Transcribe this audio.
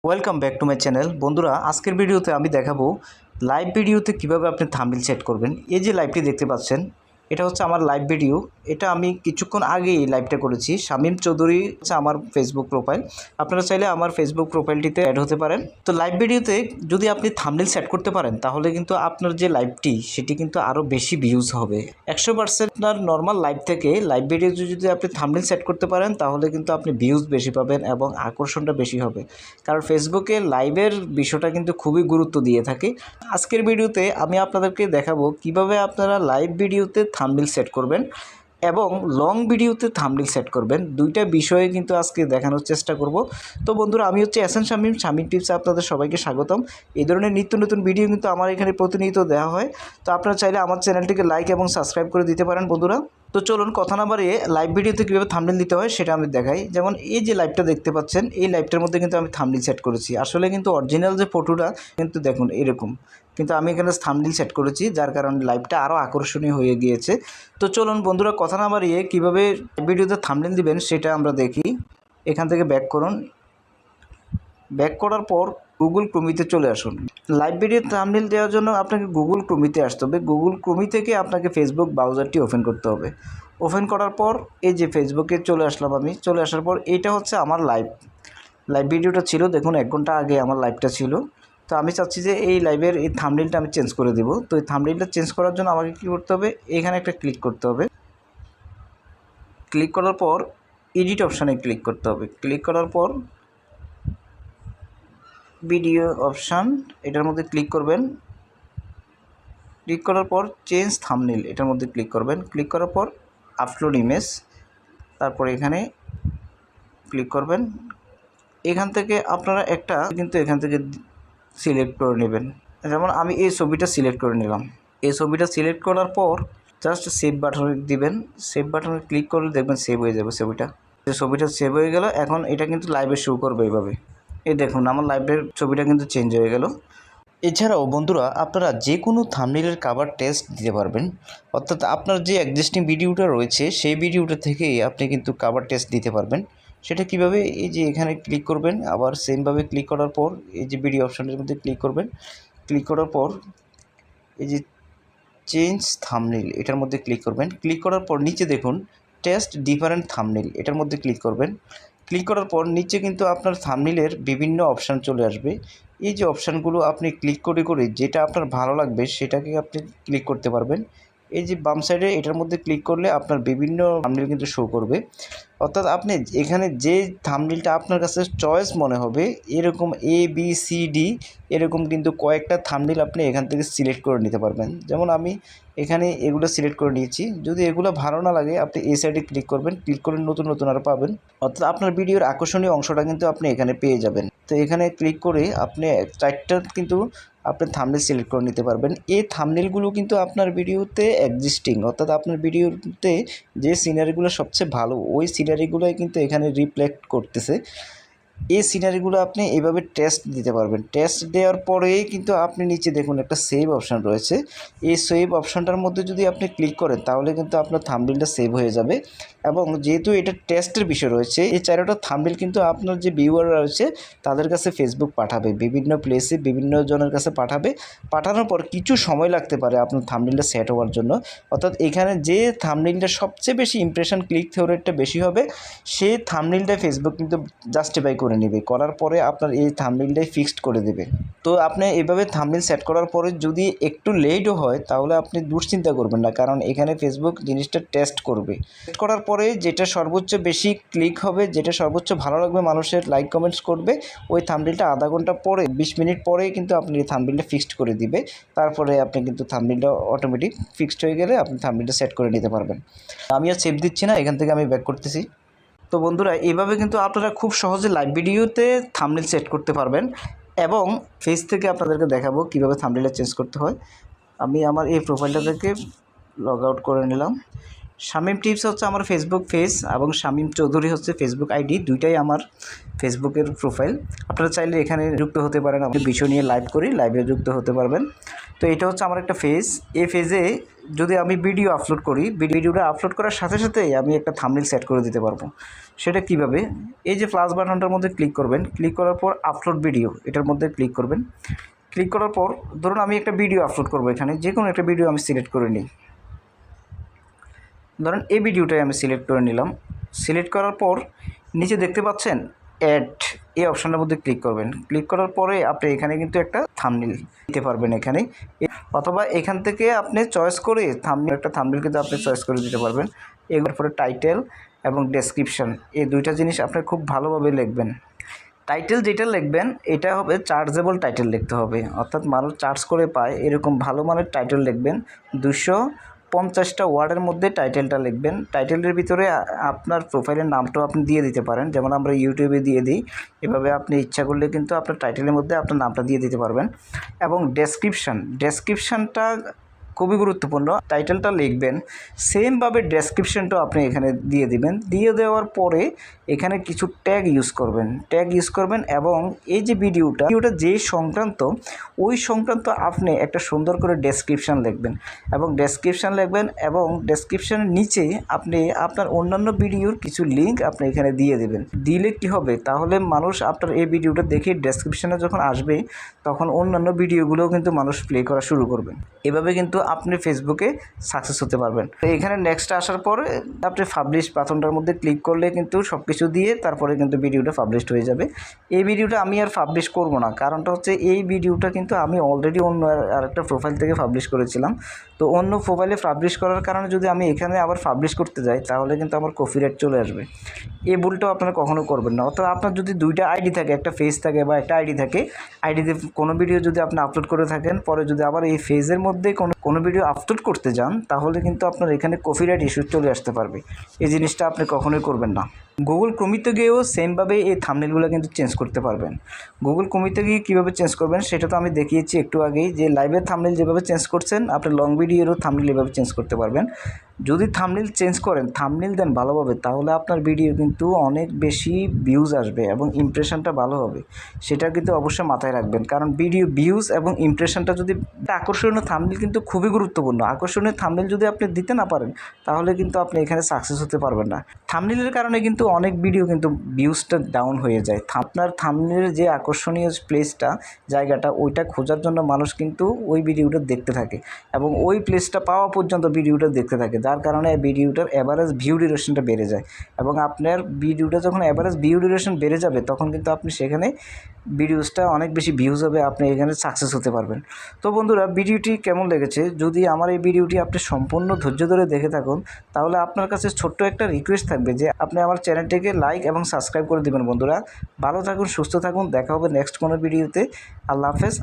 Welcome back to my channel. বন্ধুরা, আজকের ভিডিওতে আমি দেখাবো লাইভ ভিডিওতে কিভাবে আপনি থাম্বনেল সেট করবেন। এই যে লাইভটি দেখতে পাচ্ছেন, এটা হচ্ছে আমার লাইভ ভিডিও। এটা আমি কিছুক্ষণ আগে এই লাইভটা করেছি। শামীম চৌধুরী হচ্ছে আমার ফেসবুক প্রোফাইল। আপনারা চাইলে আমার ফেসবুক প্রোফাইলটিতে অ্যাড হতে পারেন। তো লাইভ ভিডিওতে যদি আপনি থাম্বনেল সেট করতে পারেন, তাহলে কিন্তু আপনার যে লাইভটি সেটি কিন্তু আরও বেশি ভিউজ হবে। 100% আপনার নর্মাল লাইভ থেকে লাইভ ভিডিও যদি আপনি থাম্বনেল সেট করতে পারেন, তাহলে কিন্তু আপনি ভিউজ বেশি পাবেন এবং আকর্ষণটা বেশি হবে। কারণ ফেসবুকে লাইভের বিষয়টা কিন্তু খুবই গুরুত্ব দিয়ে থাকে। আজকের ভিডিওতে আমি আপনাদেরকে দেখাবো কিভাবে আপনারা লাইভ ভিডিওতে থাম্বনেল সেট করবেন এবং লং ভিডিওতে থাম্বনেল সেট করবেন। দুইটা বিষয়ে কিন্তু আজকে দেখানোর চেষ্টা করব। তো বন্ধুরা, আমি হচ্ছে শামীম টিপসে আপনাদের সবাইকে স্বাগতম। এই ধরনের নিত্য নতুন ভিডিও কিন্তু আমার এখানে প্রতিনিয়ত দেওয়া হয়। তো আপনারা চাইলে আমার চ্যানেলটিকে লাইক এবং সাবস্ক্রাইব করে দিতে পারেন বন্ধুরা। তো চলুন কথা না বাড়িয়ে লাইভ ভিডিওতে কীভাবে থাম্বনেল দিতে হয় সেটা আমি দেখাই। যেমন এই যে লাইভটা দেখতে পাচ্ছেন, এই লাইভটার মধ্যে কিন্তু আমি থাম্বনেল সেট করেছি। আসলে কিন্তু অরিজিনাল যে ফটোটা কিন্তু দেখুন এরকম, কিন্তু আমি এখানে থাম্বনেল সেট করেছি, যার কারণে লাইভটা আরও আকর্ষণীয় হয়ে গিয়েছে। তো চলুন বন্ধুরা, কথা না বাড়িয়ে কীভাবে ভিডিওতে থাম্বনেল দিবেন সেটা আমরা দেখি। এখান থেকে ব্যাক করুন। ব্যাক করার পর গুগল ক্রোমিতে চলে আসুন। লাইভ ভিডিও থাম্বনেল দেওয়ার জন্য আপনাকে গুগল ক্রোমিতে আসতে হবে। গুগল ক্রোমি থেকে আপনাকে ফেসবুক ব্রাউজারটি ওপেন করতে হবে। ওপেন করার পর এই যে ফেসবুকে চলে আসলাম আমি। চলে আসার পর এইটা হচ্ছে আমার লাইভ ভিডিওটা ছিল। দেখুন 1 ঘন্টা আগে আমার লাইভটা ছিল। তো আমি চাচ্ছি যে এই লাইভের এই থাম্বনেলটা আমি চেঞ্জ করে দেব। তো এই থাম্বনেলটা চেঞ্জ করার জন্য আমাকে কী করতে হবে, এখানে একটা ক্লিক করতে হবে। ক্লিক করার পর এডিট অপশানে ক্লিক করতে হবে। ক্লিক করার পর ভিডিও অপশান, এটার মধ্যে ক্লিক করবেন। ক্লিক করার পর চেঞ্জ থাম্বনেল, এটার মধ্যে ক্লিক করবেন। ক্লিক করার পর আপলোড ইমেজ, তারপর এখানে ক্লিক করবেন। এখান থেকে আপনারা একটা কিন্তু এখান থেকে সিলেক্ট করে নেবেন। যেমন আমি এই ছবিটা সিলেক্ট করে নিলাম। এই ছবিটা সিলেক্ট করার পর জাস্ট সেভ বাটনে দিবেন। সেভ বাটনে ক্লিক করলে দেখবেন সেভ হয়ে যাবে ছবিটা। ছবিটা সেভ হয়ে গেল। এখন এটা কিন্তু লাইভে শো করবে এইভাবে। এই দেখুন আমার লাইভের ছবিটা কিন্তু চেঞ্জ হয়ে গেল। এছাড়াও বন্ধুরা, আপনারা যে কোনো থাম্বনেলের কভার টেক্সট দিতে পারবেন। অর্থাৎ আপনার যে এক্সিস্টিং ভিডিওটা রয়েছে সেই ভিডিওটা থেকেই আপনি কিন্তু কভার টেক্সট দিতে পারবেন। সেটা কিভাবে, এই যে এখানে ক্লিক করবেন, আবার সেমভাবে ক্লিক করার পর এই যে ভিডিও অপশানের মধ্যে ক্লিক করবেন। ক্লিক করার পর এই যে চেঞ্জ থাম্বনেল, এটার মধ্যে ক্লিক করবেন। ক্লিক করার পর নিচে দেখুন টেক্সট ডিফারেন্ট থাম্বনেল, এটার মধ্যে ক্লিক করবেন। ক্লিক করার পর নিচে কিন্তু আপনার থাম্বনেলের বিভিন্ন অপশান চলে আসবে। এই যে অপশানগুলো আপনি ক্লিক করে করে যেটা আপনার ভালো লাগবে সেটাকে আপনি ক্লিক করতে পারবেন। এই যে বাম সাইডে এটার মধ্যে ক্লিক করলে আপনার বিভিন্ন থাম্বনেল কিন্তু শো করবে। অর্থাৎ আপনি এখানে যে থাম্বনেলটা আপনার কাছে চয়েস মনে হবে, এরকম ABCD এরকম কিন্তু কয়েকটা থাম্বনেল আপনি এখান থেকে সিলেক্ট করে নিতে পারবেন। যেমন আমি এখানে এগুলো সিলেক্ট করে নিয়েছি। যদি এগুলো ভালো না লাগে আপনি এই সাইডে ক্লিক করবেন। ক্লিক করে নতুন নতুন আরও পাবেন। অর্থাৎ আপনার ভিডিওর আকর্ষণীয় অংশটা কিন্তু আপনি এখানে পেয়ে যাবেন। তো এখানে ক্লিক করে আপনি 4টা কিন্তু আপনি থাম্বনেল সিলেক্ট করে নিতে পারবেন। এই থাম্বনেলগুলো কিন্তু আপনার ভিডিওতে এক্সিস্টিং, অর্থাৎ আপনার ভিডিওতে যে সিনারিগুলো সবচেয়ে ভালো ওই সিনারিগুলোই কিন্তু এখানে রিফ্লেক্ট করতেছে। এই সিনারিগুলো আপনি এইভাবে টেক্সট দিতে পারবেন। টেক্সট দেওয়ার পরেই কিন্তু আপনি নিচে দেখুন একটা সেভ অপশান রয়েছে। এই সেভ অপশানটার মধ্যে যদি আপনি ক্লিক করেন তাহলে কিন্তু আপনার থাম্বনেলটা সেভ হয়ে যাবে। এবং যেহেতু এটা টেক্সটের বিষয় রয়েছে, এই 4টা থাম্বনেল কিন্তু আপনার যে ভিউয়ার রয়েছে তাদের কাছে ফেসবুক পাঠাবে, বিভিন্ন প্লেসে বিভিন্ন জনের কাছে পাঠাবে। পাঠানোর পর কিছু সময় লাগতে পারে আপনার থাম্বনেলটা সেট হওয়ার জন্য। অর্থাৎ এখানে যে থাম্বনেলটা সবচেয়ে বেশি ইমপ্রেশন ক্লিক থ্রু রেটটা বেশি হবে, সেই থাম্বনেলটা ফেসবুক কিন্তু জাস্টিফাই করে নেবে। করার পরে আপনার এই থাম্বনেলটাই ফিক্সড করে দেবে। তো আপনি এভাবে থাম্বনেল সেট করার পরে যদি একটু লেটও হয় তাহলে আপনি দুশ্চিন্তা করবেন না, কারণ এখানে ফেসবুক জিনিসটা টেস্ট করবে। টেস্ট করার পরে যেটা সর্বোচ্চ বেশি ক্লিক হবে, যেটা সর্বোচ্চ ভালো লাগবে, মানুষের লাইক কমেন্টস করবে, ওই থাম্বনেলটা আধা ঘন্টা পরে 20 মিনিট পরেই কিন্তু আপনি এই থাম্বনেলটা ফিক্সড করে দিবে। তারপরে আপনি কিন্তু থাম্বনেলটা অটোমেটিক ফিক্সড হয়ে গেলে আপনি থাম্বনেলটা সেট করে নিতে পারবেন। আমি আর সেভ দিচ্ছি না, এখান থেকে আমি ব্যাক করতেছি। তো বন্ধুরা, এইভাবে কিন্তু আপনারা খুব সহজে লাইভ ভিডিওতে থাম্বনেল সেট করতে পারবেন। এবং ফেস থেকে আপনাদেরকে দেখাবো কীভাবে থাম্বনেলটা চেঞ্জ করতে হয়। আমি আমার এই প্রোফাইলটা থেকে লগ আউট করে নিলাম। শামিম টিপস হচ্ছে আমার ফেসবুক পেজ এবং শামিম চৌধুরী হচ্ছে ফেসবুক আইডি, দুইটাই আমার ফেসবুকের প্রোফাইল। আপনারা চাইলে এখানে যুক্ত হতে পারেন, আপনি বিষয় নিয়ে লাইভ করি, লাইভে যুক্ত হতে পারবেন। তো এটা হচ্ছে আমার একটা পেজ। এই পেজে যদি আমি ভিডিও আপলোড করি, ভিডিওটা আপলোড করার সাথে সাথেই আমি একটা থাম্বনেল সেট করে দিতে পারবো। সেটা কিভাবে? এই যে প্লাস বাটনটার মধ্যে ক্লিক করবেন, ক্লিক করার পর আপলোড ভিডিও এটার মধ্যে ক্লিক করবেন। ক্লিক করার পর ধরুন আমি একটা ভিডিও আপলোড করবো, এখানে যে কোনো একটা ভিডিও আমি সিলেক্ট করে নিই। ধরুন এই ভিডিওটাই আমি সিলেক্ট করে নিলাম। সিলেক্ট করার পর নিচে দেখতে পাচ্ছেন অ্যাড, এই অপশানটার মধ্যে ক্লিক করবেন। ক্লিক করার পরে আপনি এখানে কিন্তু একটা থাম্বনেল দিতে পারবেন এখানে, অথবা এখান থেকে আপনি চয়েস করে একটা থাম্বনেল কিন্তু আপনি চয়েস করে দিতে পারবেন। এগুলোর পরে টাইটেল এবং ডেসক্রিপশন, এই দুইটা জিনিস আপনি খুব ভালোভাবে লিখবেন। টাইটেল যেটা লিখবেন এটা হবে চার্জেবল টাইটেল লিখতে হবে, অর্থাৎ মানুষ চার্জ করে পায় এরকম ভালো মানের টাইটেল লিখবেন। 250টা ওয়ার্ডের মধ্যে টাইটেলটা লিখবেন। টাইটেলের ভিতরে আপনার প্রোফাইলের নামটাও আপনি দিয়ে দিতে পারেন, যেমন আমরা ইউটিউবে দিয়ে দিই। এভাবে আপনি ইচ্ছা করলে কিন্তু আপনার টাইটেলের মধ্যে আপনার নামটা দিয়ে দিতে পারবেন। এবং ডেসক্রিপশানটা খুবই গুরুত্বপূর্ণ। টাইটেলটা লিখবেন, সেমভাবে ডেসক্রিপশনটাও আপনি এখানে দিয়ে দিবেন। দিয়ে দেওয়ার পরে এখানে কিছু ট্যাগ ইউজ করবেন এবং এই যে ভিডিওটা যে সংক্রান্ত, ওই সংক্রান্ত আপনি একটা সুন্দর করে ডেসক্রিপশান লিখবেন এবং ডেসক্রিপশানের নিচে আপনি আপনার অন্যান্য ভিডিওর কিছু লিঙ্ক আপনি এখানে দিয়ে দেবেন। দিলে কি হবে, তাহলে মানুষ আপনার এই ভিডিওটা দেখে ডেসক্রিপশানে যখন আসবে তখন অন্যান্য ভিডিওগুলোও কিন্তু মানুষ প্লে করা শুরু করবেন। এভাবে কিন্তু আপনি ফেসবুকে সাকসেস হতে পারবেন। তো এখানে নেক্সট আসার পরে আপনি পাবলিশ বাটনটার মধ্যে ক্লিক করলে কিন্তু সব কিছু দিয়ে তারপরে কিন্তু ভিডিওটা পাবলিশড হয়ে যাবে। এই ভিডিওটা আমি আর পাবলিশ করব না, কারণটা হচ্ছে এই ভিডিওটা কিন্তু আমি অলরেডি অন্য আরেকটা প্রোফাইল থেকে পাবলিশ করেছিলাম। তো অন্য প্রোফাইলে পাবলিশ করার কারণে যদি আমি এখানে আবার পাবলিশ করতে যাই তাহলে কিন্তু আমার কপিরাইট চলে আসবে। এই ভুলটাও আপনারা কখনো করবেন না। অর্থাৎ আপনার যদি দুইটা আইডি থাকে, একটা পেজ থাকে বা একটা আইডি থাকে, আইডিতে কোনো ভিডিও যদি আপনি আপলোড করে থাকেন, পরে যদি আবার এই পেজের মধ্যে কোনো ভিডিও আপলোড করতে যান তাহলে কিন্তু আপনার এখানে কপিরাইট ইস্যু চলে আসতে পারবে। এই জিনিসটা আপনি কখনোই করবেন না। গুগল ক্রোমিতে গিয়েও সেমভাবে এই থাম্বনেলগুলো কিন্তু চেঞ্জ করতে পারবেন। গুগল ক্রোমিতে গিয়ে কীভাবে চেঞ্জ করবেন সেটা তো আমি দেখিয়েছি একটু আগেই, যে লাইভের থাম্বনেল যেভাবে চেঞ্জ করছেন আপনি লং ভিডিওরও থাম্বনেল এভাবে চেঞ্জ করতে পারবেন। যদি থাম্বনেল চেঞ্জ করেন, থাম্বনেল দেন ভালোভাবে, তাহলে আপনার ভিডিও কিন্তু অনেক বেশি ভিউজ আসবে এবং ইমপ্রেশনটা ভালো হবে। সেটা কিন্তু অবশ্যই মাথায় রাখবেন, কারণ ভিডিও ভিউজ এবং ইমপ্রেশনটা যদি, আকর্ষণীয় থাম্বনেল কিন্তু খুবই গুরুত্বপূর্ণ। আকর্ষণীয় থাম্বনেল যদি আপনি দিতে না পারেন তাহলে কিন্তু আপনি এখানে সাকসেস হতে পারবেন না। থাম্বনেলের কারণে কিন্তু অনেক ভিডিও কিন্তু ভিউজটা ডাউন হয়ে যায়। আপনার থাম্বনেলের যে আকর্ষণীয় প্লেসটা, জায়গাটা, ওইটা খোঁজার জন্য মানুষ কিন্তু ওই ভিডিওটা দেখতে থাকে এবং ওই প্লেসটা পাওয়া পর্যন্ত ভিডিওটা দেখতে থাকে, যার কারণে ভিডিওটার অ্যাভারেজ ভিউ ডিউরেশনটা বেড়ে যায়। এবং আপনার ভিডিওটা যখন অ্যাভারেজ ভিউ ডিউরেশন বেড়ে যাবে তখন কিন্তু আপনি সেখানে ভিডিওসটা অনেক বেশি ভিউজ হবে, আপনি এখানে সাকসেস হতে পারবেন। তো বন্ধুরা, ভিডিওটি কেমন লেগেছে? যদি আমার এই ভিডিওটি আপনি সম্পূর্ণ ধৈর্য ধরে দেখে থাকুন তাহলে আপনার কাছে ছোট্ট একটা রিকোয়েস্ট থাকবে যে আপনি আমার চ্যানেলটিকে লাইক এবং সাবস্ক্রাইব করে দেবেন। বন্ধুরা, ভালো থাকুন, সুস্থ থাকুন, দেখা হবে নেক্সট কোনো ভিডিওতে। আল্লাহ হাফেজ।